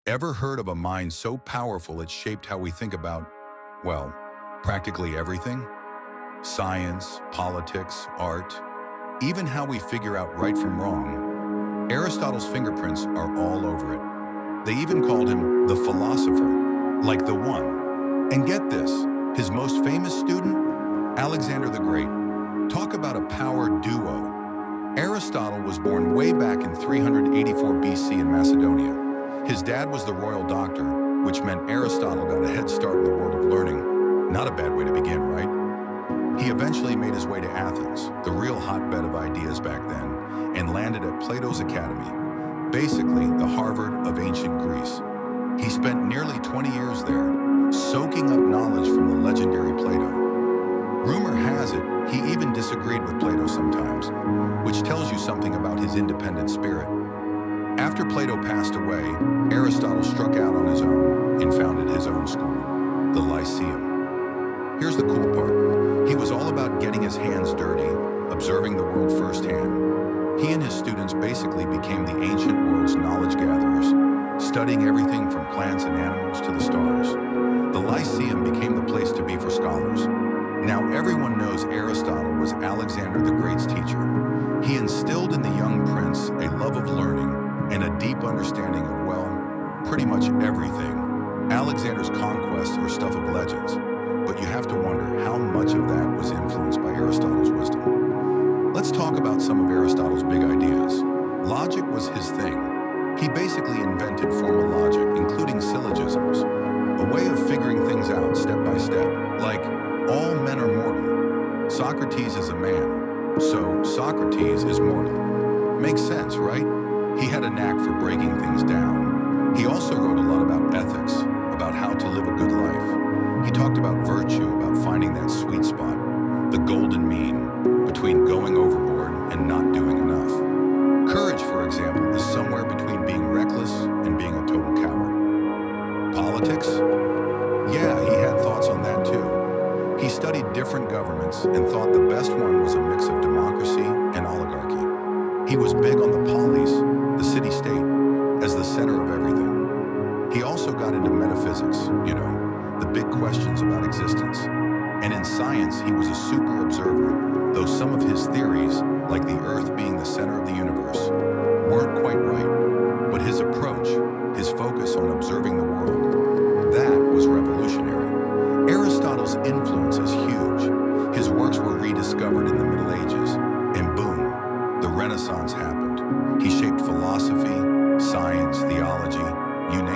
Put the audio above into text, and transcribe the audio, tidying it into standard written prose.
Ever heard of a mind so powerful it shaped how we think about, well, practically everything? Science, politics, art, even how we figure out right from wrong. Aristotle's fingerprints are all over it. They even called him the philosopher, like the one. And get this, his most famous student, Alexander the Great. Talk about a power duo. Aristotle was born way back in 384 BC in Macedonia. His dad was the royal doctor, which meant Aristotle got a head start in the world of learning. Not a bad way to begin, right? He eventually made his way to Athens, the real hotbed of ideas back then, and landed at Plato's Academy, basically the Harvard of ancient Greece. He spent nearly 20 years there, soaking up knowledge from the legendary Plato. Rumor has it, he even disagreed with Plato sometimes, which tells you something about his independent spirit. After Plato passed away, Aristotle struck out on his own and founded his own school, the Lyceum. Here's the cool part. He was all about getting his hands dirty, observing the world firsthand. He and his students basically became the ancient world's knowledge gatherers, studying everything from plants and animals to the stars. The Lyceum became the place to be for scholars. Now everyone knows Aristotle was Alexander the Great's teacher. He instilled in the young prince a love of learning and a deep understanding of, well, pretty much everything. Alexander's conquests are stuff of legends, but you have to wonder how much of that was influenced by Aristotle's wisdom. Let's talk about some of Aristotle's big ideas. Logic was his thing. He basically invented formal logic, including syllogisms, a way of figuring things out step by step, like all men are mortal. Socrates is a man, so Socrates is mortal. Makes sense, right? He had a knack for breaking things down. He also wrote a lot about ethics, about how to live a good life. He talked about virtue, about finding that sweet spot, the golden mean, between going overboard and not doing enough. Courage, for example, is somewhere between being reckless and being a total coward. Politics? Yeah, he had thoughts on that too. He studied different governments and thought the best one was a mix of democracy and oligarchy. He was big on the polis, the city-state, as the center of everything. He also got into metaphysics, the big questions about existence. And in science, he was a super observer, though some of his theories, like the Earth being the center of the universe, weren't quite right. But his approach,